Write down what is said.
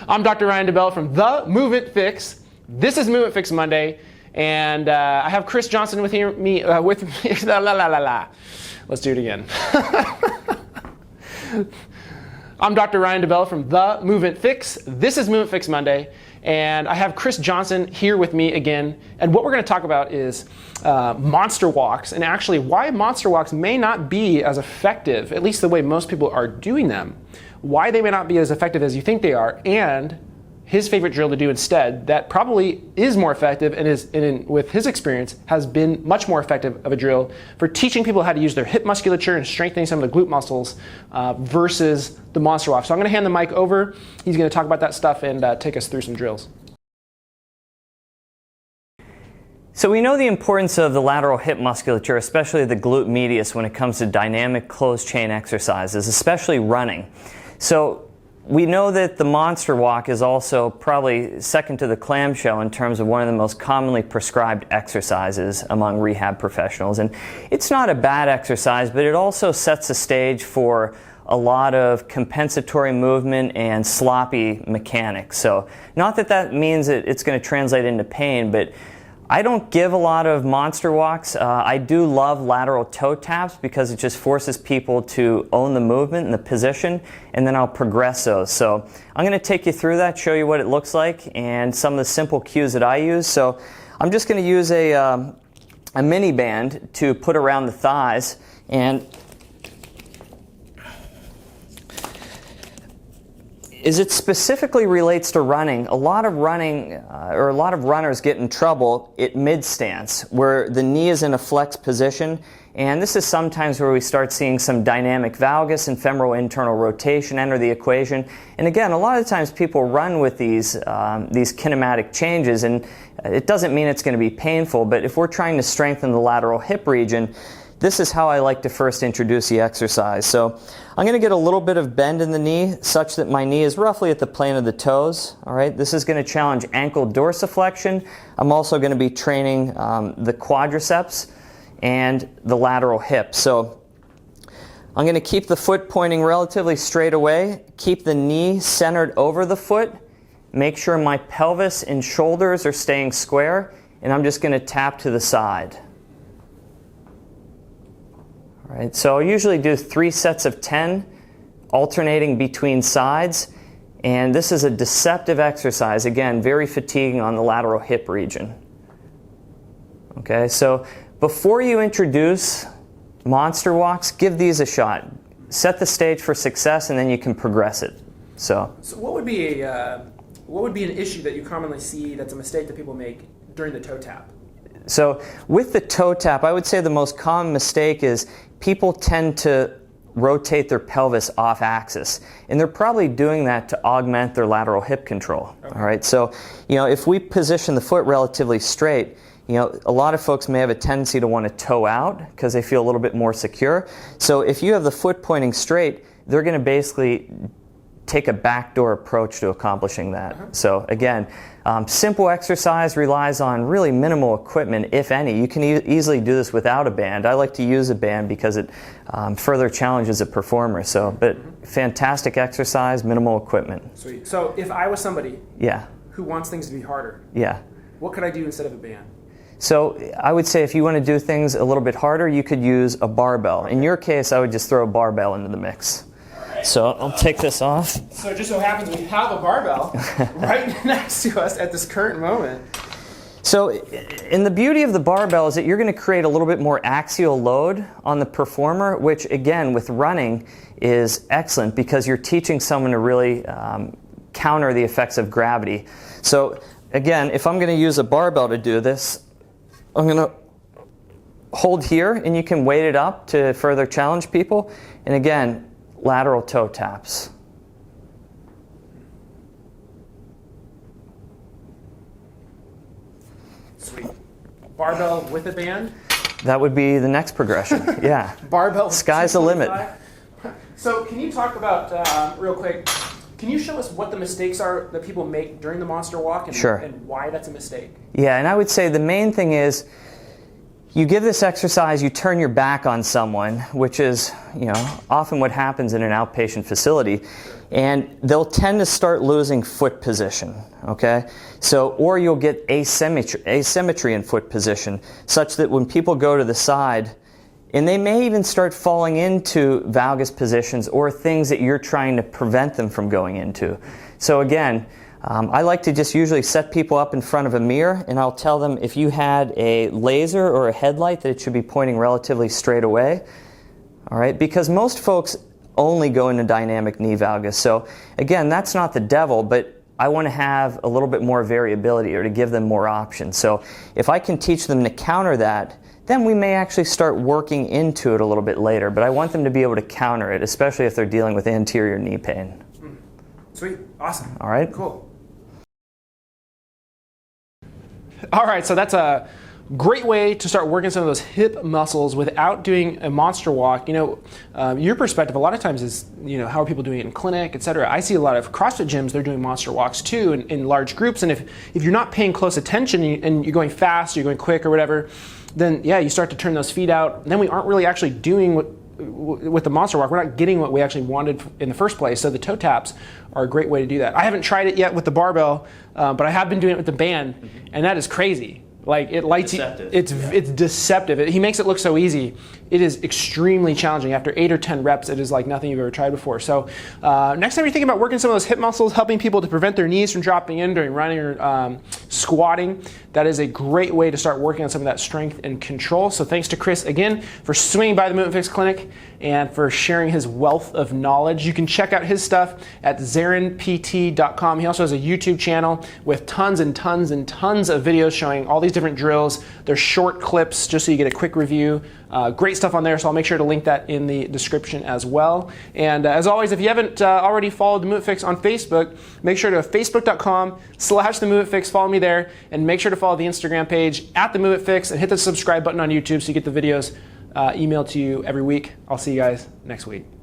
I'm Dr. Ryan DeBell from The Movement Fix. This is Movement Fix Monday, and I have Chris Johnson with me. Let's do it again. I'm Dr. Ryan DeBell from The Movement Fix. This is Movement Fix Monday, and I have Chris Johnson here with me again. And what we're going to talk about is monster walks, and actually why monster walks may not be as effective, at least the way most people are doing them, why they may not be as effective as you think they are, and his favorite drill to do instead that probably is more effective and with his experience has been much more effective of a drill for teaching people how to use their hip musculature and strengthening some of the glute muscles versus the monster walk. So I'm going to hand the mic over. He's going to talk about that stuff and take us through some drills. So we know the importance of the lateral hip musculature, especially the glute medius, when it comes to dynamic closed chain exercises, especially running. So we know that the monster walk is also probably second to the clamshell in terms of one of the most commonly prescribed exercises among rehab professionals. And it's not a bad exercise, but it also sets the stage for a lot of compensatory movement and sloppy mechanics. So not that that means that it's going to translate into pain, but I don't give a lot of monster walks. I do love lateral toe taps because it just forces people to own the movement and the position, and then I'll progress those. So I'm going to take you through that, show you what it looks like, and some of the simple cues that I use. So I'm just going to use a mini band to put around the thighs, and as it specifically relates to running, a lot of runners get in trouble at mid stance where the knee is in a flexed position, and this is sometimes where we start seeing some dynamic valgus and femoral internal rotation enter the equation. And again, a lot of the times people run with these kinematic changes, and it doesn't mean it's going to be painful, but if we're trying to strengthen the lateral hip region, this is how I like to first introduce the exercise. So I'm going to get a little bit of bend in the knee such that my knee is roughly at the plane of the toes. All right, this is going to challenge ankle dorsiflexion. I'm also going to be training the quadriceps and the lateral hip. So I'm going to keep the foot pointing relatively straight away, keep the knee centered over the foot, make sure my pelvis and shoulders are staying square, and I'm just going to tap to the side. Right, so I usually do 3 sets of 10, alternating between sides, and this is a deceptive exercise, again, very fatiguing on the lateral hip region. Okay, so before you introduce monster walks, give these a shot. Set the stage for success, and then you can progress it. So what would be an issue that you commonly see that's a mistake that people make during the toe tap? So with the toe tap, I would say the most common mistake is people tend to rotate their pelvis off axis, and they're probably doing that to augment their lateral hip control. Okay. All right, so if we position the foot relatively straight, a lot of folks may have a tendency to want to toe out because they feel a little bit more secure. So if you have the foot pointing straight, they're going to basically take a backdoor approach to accomplishing that. So again, simple exercise relies on really minimal equipment, if any. You can easily do this without a band. I like to use a band because it further challenges a performer. So, but fantastic exercise, minimal equipment. Sweet. So if I was somebody who wants things to be harder, what could I do instead of a band? So I would say if you want to do things a little bit harder, you could use a barbell. In your case, I would just throw a barbell into the mix. So I'll take this off. So it just so happens we have a barbell right next to us at this current moment. So and the beauty of the barbell is that you're going to create a little bit more axial load on the performer, which again with running is excellent because you're teaching someone to really counter the effects of gravity. So again, if I'm going to use a barbell to do this, I'm going to hold here, and you can weight it up to further challenge people. And again, lateral toe taps. Sweet. Barbell with a band? That would be the next progression. Yeah. Barbell. Sky's the limit. So can you talk about, real quick, can you show us what the mistakes are that people make during the monster walk and, Sure. and why that's a mistake? Yeah, and I would say the main thing is You give this exercise, you turn your back on someone, which is, often what happens in an outpatient facility, and they'll tend to start losing foot position, okay? So, or you'll get asymmetry in foot position, such that when people go to the side, and they may even start falling into valgus positions or things that you're trying to prevent them from going into. So again, I like to just usually set people up in front of a mirror, and I'll tell them if you had a laser or a headlight that it should be pointing relatively straight away. All right, because most folks only go into dynamic knee valgus. So again, that's not the devil, but I want to have a little bit more variability or to give them more options. So if I can teach them to counter that, then we may actually start working into it a little bit later. But I want them to be able to counter it, especially if they're dealing with anterior knee pain. Sweet, awesome. All right. Cool. All right, so that's a great way to start working some of those hip muscles without doing a monster walk. Your perspective a lot of times is, how are people doing it in clinic, etc. I see a lot of CrossFit gyms, they're doing monster walks too in large groups, and if you're not paying close attention and you're going fast, you're going quick or whatever, then yeah, you start to turn those feet out, and then we aren't really actually doing what with the monster walk, we're not getting what we actually wanted in the first place. So the toe taps are a great way to do that. I haven't tried it yet with the barbell, but I have been doing it with the band, and that is crazy. Like, it lights you. It's deceptive. He makes it look so easy. It is extremely challenging. After 8 or 10 reps, it is like nothing you've ever tried before. So next time you're thinking about working some of those hip muscles, helping people to prevent their knees from dropping in during running or squatting, that is a great way to start working on some of that strength and control. So thanks to Chris again for swinging by the Movement Fix Clinic and for sharing his wealth of knowledge. You can check out his stuff at zarinpt.com. He also has a YouTube channel with tons and tons and tons of videos showing all these different drills. They're short clips just so you get a quick review. Great stuff on there, so I'll make sure to link that in the description as well. And as always, if you haven't already followed the Movement Fix on Facebook, make sure to facebook.com/the Movement Fix. Follow me there, and make sure to follow the Instagram page at the Movement Fix, and hit the subscribe button on YouTube so you get the videos emailed to you every week. I'll see you guys next week.